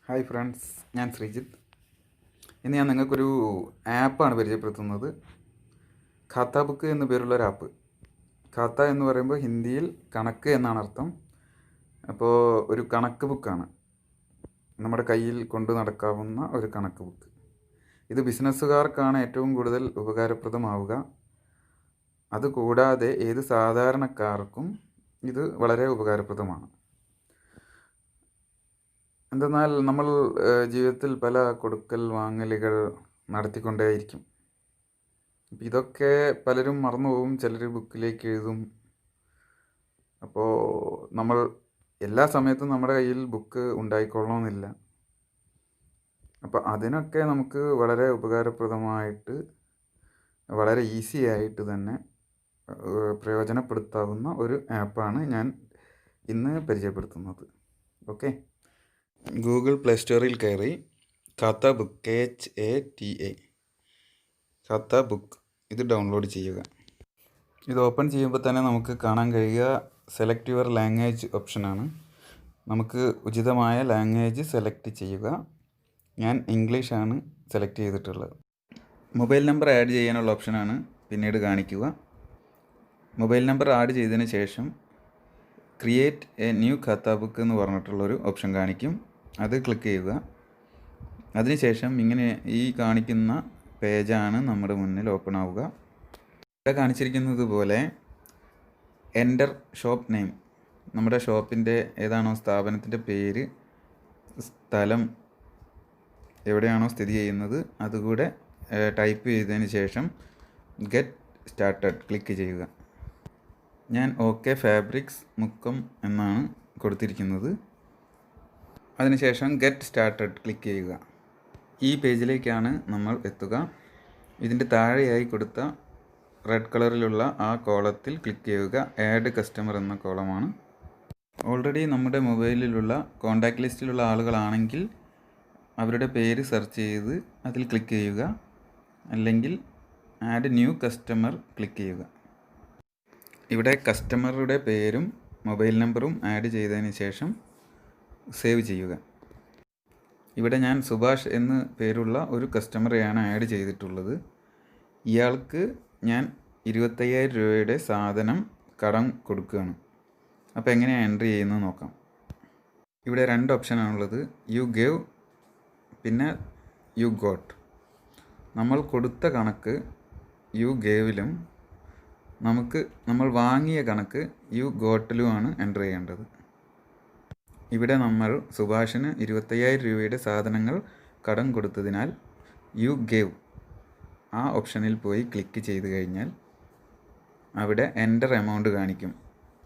Hi friends, ഞാൻ ശ്രീജിത്ത്. ഇന്ന് ഞാൻ നിങ്ങൾക്കൊരു ആപ്പാണ് പരിചയപ്പെടുത്തുന്നത്. ഖാത്ത ബുക്ക് എന്നു പേരുള്ളൊരു ആപ്പ്. ഖാത്ത എന്ന് പറയുമ്പോൾ ഹിന്ദിയിൽ കണക്ക് എന്നാണ് അർത്ഥം. അപ്പോൾ ഒരു കണക്ക് ബുക്കാണ്, നമ്മുടെ കയ്യിൽ കൊണ്ടു നടക്കാവുന്ന ഒരു കണക്ക് ബുക്ക്. ഇത് ബിസിനസ്സുകാർക്കാണ് ഏറ്റവും കൂടുതൽ ഉപകാരപ്രദമാവുക. അതുകൂടാതെ ഏത് സാധാരണക്കാർക്കും ഇത് വളരെ ഉപകാരപ്രദമാണ്. എന്തെന്നാൽ നമ്മൾ ജീവിതത്തിൽ പല കൊടുക്കൽ വാങ്ങലുകൾ നടത്തിക്കൊണ്ടേയിരിക്കും. ഇതൊക്കെ പലരും മറന്നുപോകും, ചിലർ ബുക്കിലേക്ക് എഴുതും. അപ്പോൾ നമ്മൾ എല്ലാ സമയത്തും നമ്മുടെ കയ്യിൽ ബുക്ക് ഉണ്ടായിക്കൊള്ളണമെന്നില്ല. അപ്പോൾ അതിനൊക്കെ നമുക്ക് വളരെ ഉപകാരപ്രദമായിട്ട്, വളരെ ഈസി ആയിട്ട് തന്നെ പ്രയോജനപ്പെടുത്താവുന്ന ഒരു ആപ്പാണ് ഞാൻ ഇന്ന് പരിചയപ്പെടുത്തുന്നത്. ഓക്കെ, ഗൂഗിൾ പ്ലേ സ്റ്റോറിൽ കയറി ഖാത്ത ബുക്ക് KHATA ഖാത്ത ബുക്ക് ഇത് ഡൗൺലോഡ് ചെയ്യുക. ഇത് ഓപ്പൺ ചെയ്യുമ്പോൾ തന്നെ നമുക്ക് കാണാൻ കഴിയുക സെലക്ട് യുവർ ലാംഗ്വേജ് ഓപ്ഷനാണ്. നമുക്ക് ഉചിതമായ ലാംഗ്വേജ് സെലക്ട് ചെയ്യുക. ഞാൻ ഇംഗ്ലീഷാണ് സെലക്ട് ചെയ്തിട്ടുള്ളത്. മൊബൈൽ നമ്പർ ആഡ് ചെയ്യാനുള്ള ഓപ്ഷനാണ് പിന്നീട് കാണിക്കുക. മൊബൈൽ നമ്പർ ആഡ് ചെയ്തതിന് ശേഷം ക്രിയേറ്റ് എ ന്യൂ ഖാത്ത ബുക്ക് എന്ന് പറഞ്ഞിട്ടുള്ളൊരു ഓപ്ഷൻ കാണിക്കും. അത് ക്ലിക്ക് ചെയ്യുക. അതിനുശേഷം ഇങ്ങനെ ഈ കാണിക്കുന്ന പേജാണ് നമ്മുടെ മുന്നിൽ ഓപ്പൺ ആവുക. ഇവിടെ കാണിച്ചിരിക്കുന്നത് പോലെ എൻ്റർ ഷോപ്പ് നെയിം, നമ്മുടെ ഷോപ്പിൻ്റെ ഏതാണോ സ്ഥാപനത്തിൻ്റെ പേര്, സ്ഥലം എവിടെയാണോ സ്ഥിതി ചെയ്യുന്നത് അതുകൂടെ ടൈപ്പ് ചെയ്തതിന് ശേഷം ഗെറ്റ് സ്റ്റാർട്ടഡ് ക്ലിക്ക് ചെയ്യുക. ഞാൻ ഓക്കെ ഫാബ്രിക്സ് മുക്കം എന്നാണ് കൊടുത്തിരിക്കുന്നത്. അതിനുശേഷം ഗെറ്റ് സ്റ്റാർട്ടഡ് ക്ലിക്ക് ചെയ്യുക. ഈ പേജിലേക്കാണ് നമ്മൾ എത്തുക. ഇതിൻ്റെ താഴെയായി കൊടുത്ത റെഡ് കളറിലുള്ള ആ കോളത്തിൽ ക്ലിക്ക് ചെയ്യുക. ആഡ് കസ്റ്റമർ എന്ന കോളമാണ്. ഓൾറെഡി നമ്മുടെ മൊബൈലിലുള്ള കോൺടാക്റ്റ് ലിസ്റ്റിലുള്ള ആളുകളാണെങ്കിൽ അവരുടെ പേര് സെർച്ച് ചെയ്ത് അതിൽ ക്ലിക്ക് ചെയ്യുക. അല്ലെങ്കിൽ ആഡ് ന്യൂ കസ്റ്റമർ ക്ലിക്ക് ചെയ്യുക. ഇവിടെ കസ്റ്റമറുടെ പേരും മൊബൈൽ നമ്പറും ആഡ് ചെയ്തതിന് ശേഷം സേവ് ചെയ്യുക. ഇവിടെ ഞാൻ സുഭാഷ് എന്ന് പേരുള്ള ഒരു കസ്റ്റമറെയാണ് ആഡ് ചെയ്തിട്ടുള്ളത്. ഇയാൾക്ക് ഞാൻ 25,000 രൂപയുടെ സാധനം കടം കൊടുക്കുകയാണ്. അപ്പോൾ എങ്ങനെയാണ് എൻട്രി ചെയ്യുന്നത് നോക്കാം. ഇവിടെ 2 ഓപ്ഷനാണുള്ളത്, യു ഗേവ് പിന്നെ യു ഗോട്ട്. നമ്മൾ കൊടുത്ത കണക്ക് യു ഗേവിലും നമ്മൾ വാങ്ങിയ കണക്ക് യു ഗോട്ടിലുമാണ് എൻ്റർ ചെയ്യേണ്ടത്. ഇവിടെ നമ്മൾ സുഭാഷിന് 25,000 രൂപയുടെ സാധനങ്ങൾ കടം കൊടുത്തതിനാൽ യു ഗേവ് ആ ഓപ്ഷനിൽ പോയി ക്ലിക്ക് ചെയ്ത് കഴിഞ്ഞാൽ അവിടെ എൻ്റർ എമൗണ്ട് കാണിക്കും.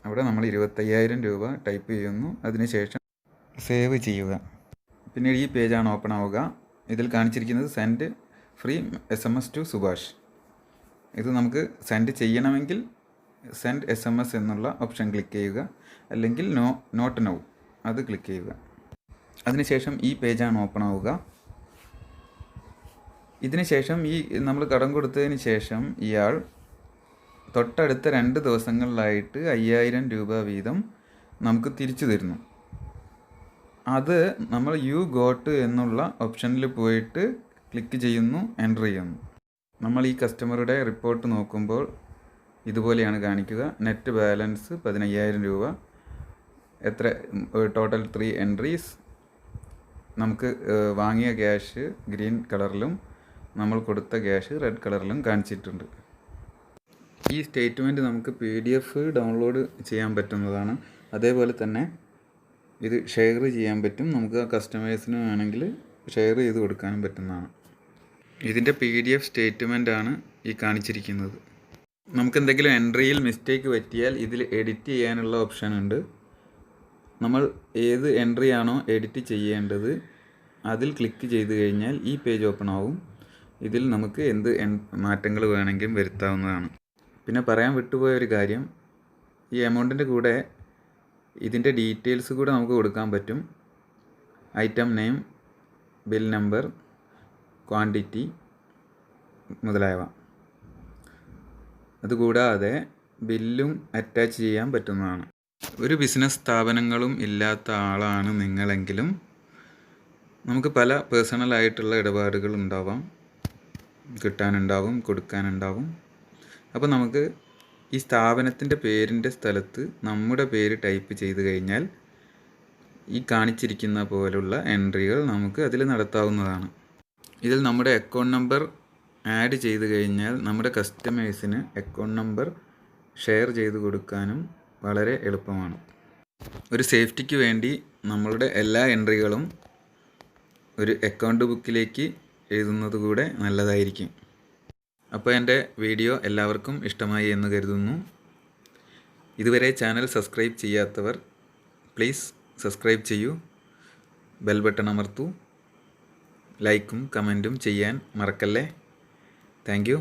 അവിടെ നമ്മൾ 25,000 രൂപ ടൈപ്പ് ചെയ്യുന്നു. അതിനുശേഷം സേവ് ചെയ്യുക. പിന്നീട് ഈ പേജാണ് ഓപ്പൺ ആവുക. ഇതിൽ കാണിച്ചിരിക്കുന്നത് send free SMS to Subhash. ഇത് നമുക്ക് സെൻഡ് ചെയ്യണമെങ്കിൽ സെൻഡ് SMS എന്നുള്ള ഓപ്ഷൻ ക്ലിക്ക് ചെയ്യുക. അല്ലെങ്കിൽ നോട്ട് നൗ അത് ക്ലിക്ക് ചെയ്യുക. അതിനുശേഷം ഈ പേജാണ് ഓപ്പൺ ആവുക. ഇതിനുശേഷം നമ്മൾ കടം കൊടുത്തതിന് ശേഷം ഇയാൾ തൊട്ടടുത്ത 2 ദിവസങ്ങളിലായിട്ട് 5,000 രൂപ വീതം നമുക്ക് തിരിച്ചു തരുന്നു. അത് നമ്മൾ യു ഗോട്ട് എന്നുള്ള ഓപ്ഷനിൽ പോയിട്ട് ക്ലിക്ക് ചെയ്യുന്നു, എൻ്റർ ചെയ്യുന്നു. നമ്മൾ ഈ കസ്റ്റമറുടെ റിപ്പോർട്ട് നോക്കുമ്പോൾ ഇതുപോലെയാണ് കാണിക്കുക. നെറ്റ് ബാലൻസ് 15,000 രൂപ. എത്ര ടോട്ടൽ 3 എൻട്രീസ്. നമുക്ക് വാങ്ങിയ ക്യാഷ് ഗ്രീൻ കളറിലും നമ്മൾ കൊടുത്ത ക്യാഷ് റെഡ് കളറിലും കാണിച്ചിട്ടുണ്ട്. ഈ സ്റ്റേറ്റ്മെൻറ്റ് നമുക്ക് PDF ഡൗൺലോഡ് ചെയ്യാൻ പറ്റുന്നതാണ്. അതേപോലെ തന്നെ ഇത് ഷെയർ ചെയ്യാൻ പറ്റും. നമുക്ക് കസ്റ്റമേഴ്സിന് വേണമെങ്കിൽ ഷെയർ ചെയ്ത് കൊടുക്കാനും പറ്റുന്നതാണ്. ഇതിൻ്റെ PDF സ്റ്റേറ്റ്മെൻറ്റാണ് ഈ കാണിച്ചിരിക്കുന്നത്. നമുക്ക് എന്തെങ്കിലും എൻട്രിയിൽ മിസ്റ്റേക്ക് പറ്റിയാൽ ഇതിൽ എഡിറ്റ് ചെയ്യാനുള്ള ഓപ്ഷൻ ഉണ്ട്. നമ്മൾ ഏത് എൻട്രി ആണോ എഡിറ്റ് ചെയ്യേണ്ടത് അതിൽ ക്ലിക്ക് ചെയ്ത് കഴിഞ്ഞാൽ ഈ പേജ് ഓപ്പൺ ആവും. ഇതിൽ നമുക്ക് എന്ത് മാറ്റങ്ങൾ വേണമെങ്കിലും വരുത്താവുന്നതാണ്. പിന്നെ പറയാൻ വിട്ടുപോയ ഒരു കാര്യം, ഈ എമൗണ്ടിൻ്റെ കൂടെ ഇതിൻ്റെ ഡീറ്റെയിൽസ് കൂടെ നമുക്ക് കൊടുക്കാൻ പറ്റും. Item name, bill number, quantity മുതലായവ. അതുകൂടാതെ ബില്ലും അറ്റാച്ച് ചെയ്യാൻ പറ്റുന്നതാണ്. ഒരു ബിസിനസ് സ്ഥാപനങ്ങളും ഇല്ലാത്ത ആളാണ് നിങ്ങളെങ്കിലും നമുക്ക് പല പേഴ്സണലായിട്ടുള്ള ഇടപാടുകൾ ഉണ്ടാവാം, കിട്ടാനുണ്ടാവും, കൊടുക്കാനുണ്ടാവും. അപ്പോൾ നമുക്ക് ഈ സ്ഥാപനത്തിൻ്റെ പേരിൻ്റെ സ്ഥലത്ത് നമ്മുടെ പേര് ടൈപ്പ് ചെയ്ത് കഴിഞ്ഞാൽ ഈ കാണിച്ചിരിക്കുന്ന പോലുള്ള എൻട്രികൾ നമുക്ക് അതിൽ നടത്താവുന്നതാണ്. ഇതിൽ നമ്മുടെ അക്കൗണ്ട് നമ്പർ ആഡ് ചെയ്ത് കഴിഞ്ഞാൽ നമ്മുടെ കസ്റ്റമേഴ്സിന് അക്കൗണ്ട് നമ്പർ ഷെയർ ചെയ്ത് കൊടുക്കാനും വളരെ എളുപ്പമാണ്. ഒരു സേഫ്റ്റിക്ക് വേണ്ടി നമ്മളുടെ എല്ലാ എൻട്രികളും ഒരു അക്കൗണ്ട് ബുക്കിലേക്ക് എഴുതുന്നത് കൂടെ നല്ലതായിരിക്കും. അപ്പോൾ എൻ്റെ വീഡിയോ എല്ലാവർക്കും ഇഷ്ടമായി എന്ന് കരുതുന്നു. ഇതുവരെ ചാനൽ സബ്സ്ക്രൈബ് ചെയ്യാത്തവർ പ്ലീസ് സബ്സ്ക്രൈബ് ചെയ്യൂ, ബെൽ ബട്ടൺ അമർത്തൂ, ലൈക്കും കമൻറ്റും ചെയ്യാൻ മറക്കല്ലേ. Thank you.